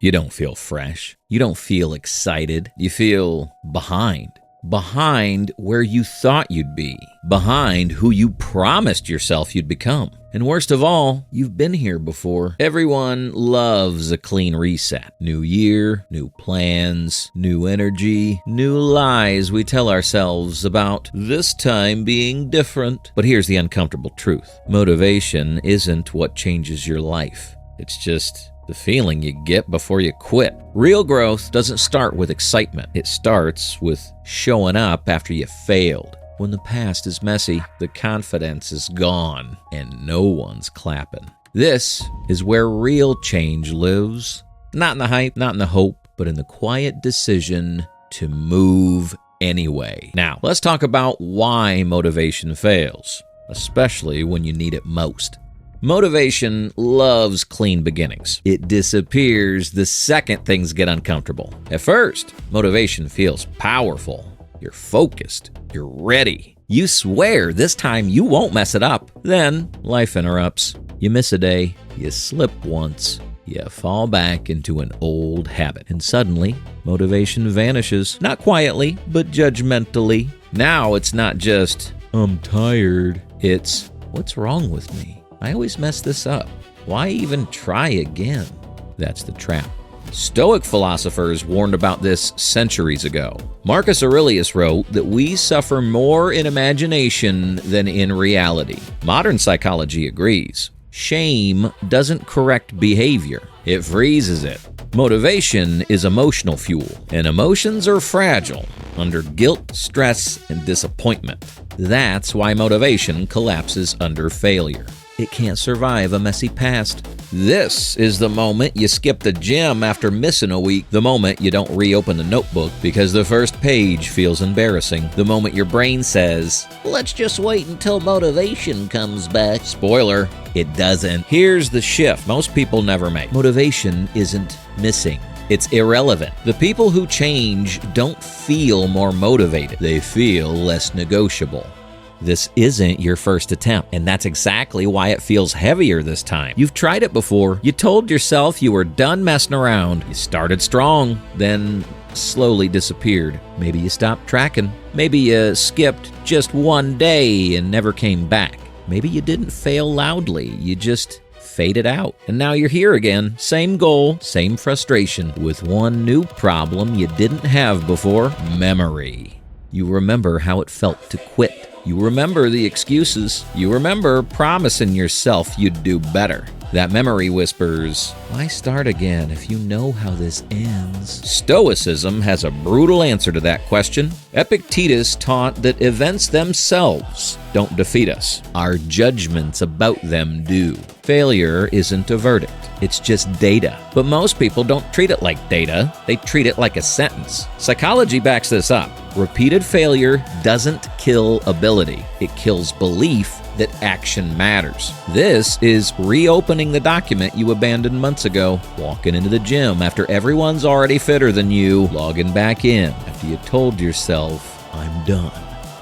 You don't feel fresh. You don't feel excited. You feel behind. Behind where you thought you'd be. Behind who you promised yourself you'd become. And worst of all, you've been here before. Everyone loves a clean reset. New year, new plans, new energy, new lies we tell ourselves about this time being different. But here's the uncomfortable truth. Motivation isn't what changes your life. It's just the feeling you get before you quit. Real growth doesn't start with excitement. It starts with showing up after you failed. When the past is messy, the confidence is gone, and no one's clapping. This is where real change lives. Not in the hype, not in the hope, but in the quiet decision to move anyway. Now, let's talk about why motivation fails, especially when you need it most. Motivation loves clean beginnings. It disappears the second things get uncomfortable. At first, motivation feels powerful. You're focused. You're ready. You swear this time you won't mess it up. Then life interrupts. You miss a day. You slip once. You fall back into an old habit. And suddenly, motivation vanishes. Not quietly, but judgmentally. Now it's not just, I'm tired. It's, what's wrong with me? I always mess this up. Why even try again? That's the trap. Stoic philosophers warned about this centuries ago. Marcus Aurelius wrote that we suffer more in imagination than in reality. Modern psychology agrees. Shame doesn't correct behavior. It freezes it. Motivation is emotional fuel, and emotions are fragile under guilt, stress, and disappointment. That's why motivation collapses under failure. It can't survive a messy past. This is the moment you skip the gym after missing a week. The moment you don't reopen the notebook because the first page feels embarrassing. The moment your brain says, let's just wait until motivation comes back. Spoiler, it doesn't. Here's the shift most people never make. Motivation isn't missing. It's irrelevant. The people who change don't feel more motivated. They feel less negotiable. This isn't your first attempt, and that's exactly why it feels heavier this time. You've tried it before. You told yourself you were done messing around. You started strong, then slowly disappeared. Maybe you stopped tracking. Maybe you skipped just one day and never came back. Maybe you didn't fail loudly. You just faded out. And now you're here again. Same goal, same frustration, with one new problem you didn't have before: memory. You remember how it felt to quit. You remember the excuses. You remember promising yourself you'd do better. That memory whispers, why start again if you know how this ends? Stoicism has a brutal answer to that question. Epictetus taught that events themselves don't defeat us. Our judgments about them do. Failure isn't a verdict. It's just data. But most people don't treat it like data. They treat it like a sentence. Psychology backs this up. Repeated failure doesn't kill ability. It kills belief that action matters. This is reopening the document you abandoned months ago, walking into the gym after everyone's already fitter than you, logging back in after you told yourself, I'm done.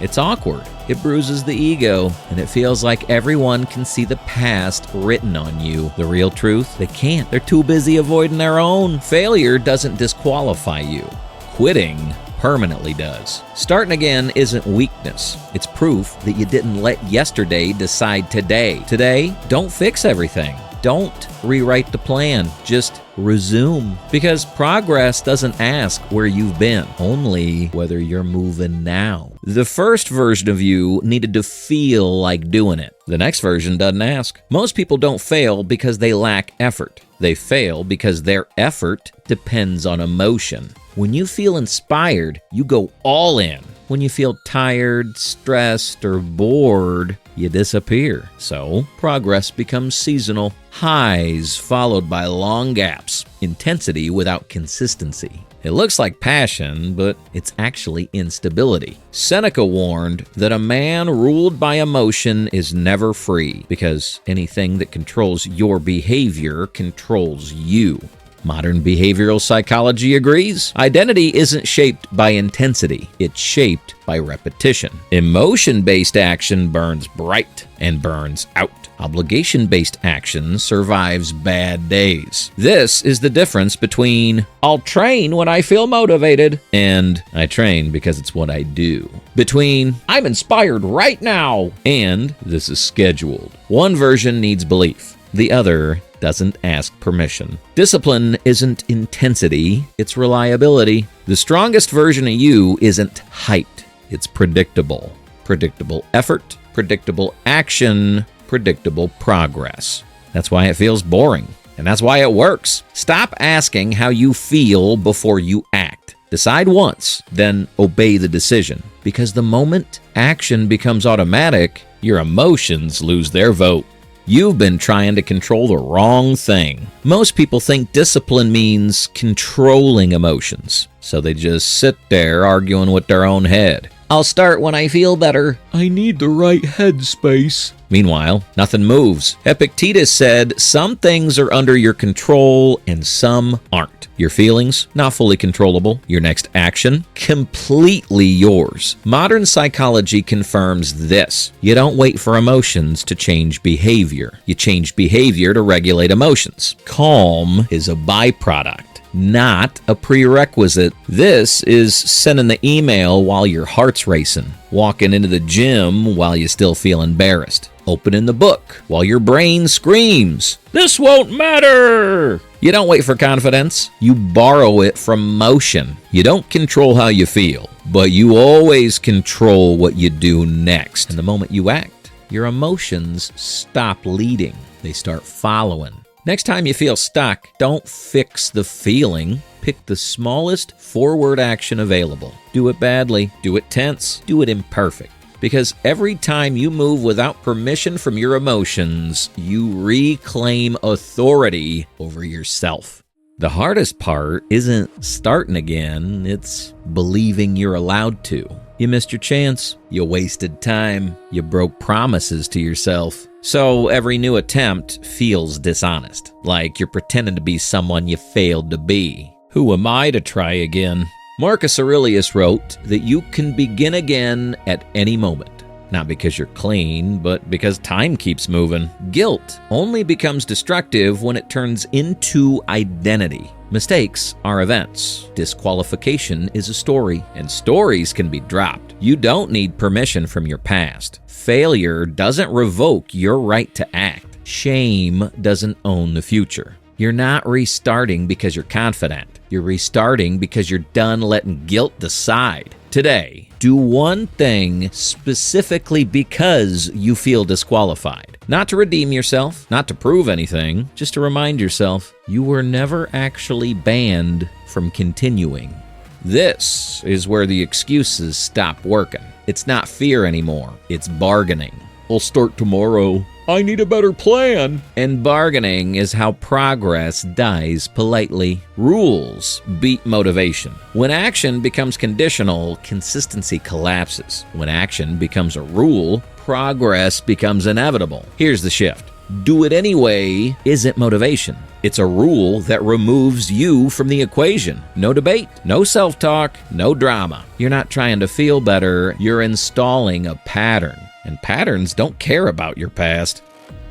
It's awkward. It bruises the ego, and it feels like everyone can see the past written on you. The real truth? They can't. They're too busy avoiding their own. Failure doesn't disqualify you. Quitting permanently does. Starting again isn't weakness. It's proof that you didn't let yesterday decide today. Today, don't fix everything. Don't rewrite the plan. Just resume. Because progress doesn't ask where you've been, only whether you're moving now. The first version of you needed to feel like doing it. The next version doesn't ask. Most people don't fail because they lack effort. They fail because their effort depends on emotion. When you feel inspired, you go all in. When you feel tired, stressed, or bored, you disappear. So, progress becomes seasonal. Highs followed by long gaps. Intensity without consistency. It looks like passion, but it's actually instability. Seneca warned that a man ruled by emotion is never free, because anything that controls your behavior controls you. Modern behavioral psychology agrees. Identity isn't shaped by intensity, it's shaped by repetition. Emotion-based action burns bright and burns out. Obligation-based action survives bad days. This is the difference between "I'll train when I feel motivated" and "I train because it's what I do." Between "I'm inspired right now" and "this is scheduled." One version needs belief. The other doesn't ask permission. Discipline isn't intensity, it's reliability. The strongest version of you isn't hyped, it's predictable. Predictable effort, predictable action, predictable progress. That's why it feels boring, and that's why it works. Stop asking how you feel before you act. Decide once, then obey the decision. Because the moment action becomes automatic, your emotions lose their vote. You've been trying to control the wrong thing. Most people think discipline means controlling emotions, so they just sit there arguing with their own head. "I'll start when I feel better. I need the right headspace." Meanwhile, nothing moves. Epictetus said, some things are under your control and some aren't. Your feelings, not fully controllable. Your next action, completely yours. Modern psychology confirms this. You don't wait for emotions to change behavior. You change behavior to regulate emotions. Calm is a byproduct, not a prerequisite. This is sending the email while your heart's racing, walking into the gym while you still feel embarrassed, opening the book while your brain screams, "This won't matter!" You don't wait for confidence, you borrow it from motion. You don't control how you feel, but you always control what you do next. And the moment you act, your emotions stop leading, they start following. Next time you feel stuck, don't fix the feeling. Pick the smallest forward action available. Do it badly, do it tense, do it imperfect. Because every time you move without permission from your emotions, you reclaim authority over yourself. The hardest part isn't starting again, it's believing you're allowed to. You missed your chance, you wasted time, you broke promises to yourself. So every new attempt feels dishonest, like you're pretending to be someone you failed to be. Who am I to try again? Marcus Aurelius wrote that you can begin again at any moment. Not because you're clean, but because time keeps moving. Guilt only becomes destructive when it turns into identity. Mistakes are events. Disqualification is a story, and stories can be dropped. You don't need permission from your past. Failure doesn't revoke your right to act. Shame doesn't own the future. You're not restarting because you're confident. You're restarting because you're done letting guilt decide. Today, do one thing specifically because you feel disqualified. Not to redeem yourself, not to prove anything, just to remind yourself you were never actually banned from continuing. This is where the excuses stop working. It's not fear anymore, it's bargaining. "I'll start tomorrow. I need a better plan." And bargaining is how progress dies politely. Rules beat motivation. When action becomes conditional, consistency collapses. When action becomes a rule, progress becomes inevitable. Here's the shift. Do it anyway isn't motivation. It's a rule that removes you from the equation. No debate, no self-talk, no drama. You're not trying to feel better, you're installing a pattern. And patterns don't care about your past.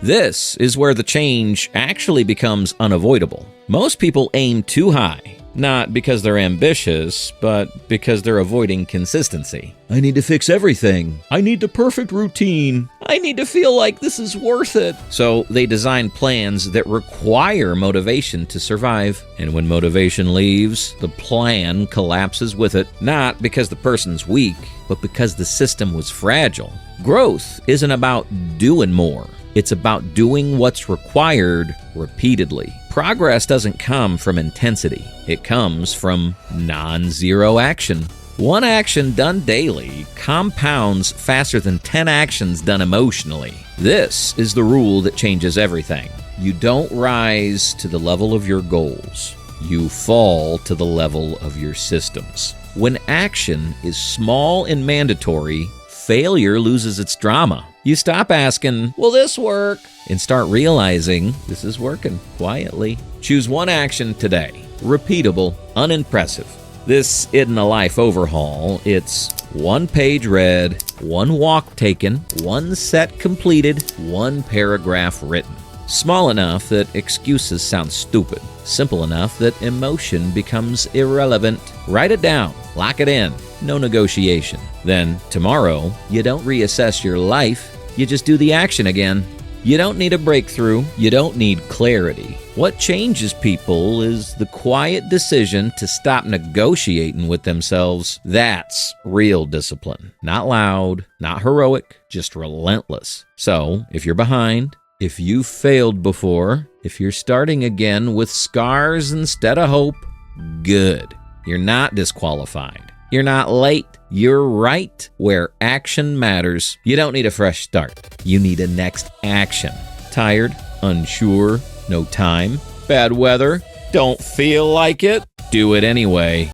This is where the change actually becomes unavoidable. Most people aim too high, not because they're ambitious, but because they're avoiding consistency. I need to fix everything. I need the perfect routine. I need to feel like this is worth it. So they design plans that require motivation to survive. And when motivation leaves, the plan collapses with it, not because the person's weak, but because the system was fragile. Growth isn't about doing more. It's about doing what's required repeatedly. Progress doesn't come from intensity. It comes from non-zero action. One action done daily compounds faster than 10 actions done emotionally. This is the rule that changes everything. You don't rise to the level of your goals. You fall to the level of your systems. When action is small and mandatory, failure loses its drama. You stop asking, will this work? And start realizing this is working quietly. Choose one action today. Repeatable, unimpressive. This isn't a life overhaul. It's one page read, one walk taken, one set completed, one paragraph written. Small enough that excuses sound stupid. Simple enough that emotion becomes irrelevant. Write it down. Lock it in. No negotiation. Then, tomorrow, you don't reassess your life. You just do the action again. You don't need a breakthrough. You don't need clarity. What changes people is the quiet decision to stop negotiating with themselves. That's real discipline. Not loud, not heroic, just relentless. So, if you're behind, if you've failed before, if you're starting again with scars instead of hope, good. You're not disqualified. You're not late. You're right where action matters. You don't need a fresh start. You need a next action. Tired? Unsure? No time? Bad weather? Don't feel like it? Do it anyway.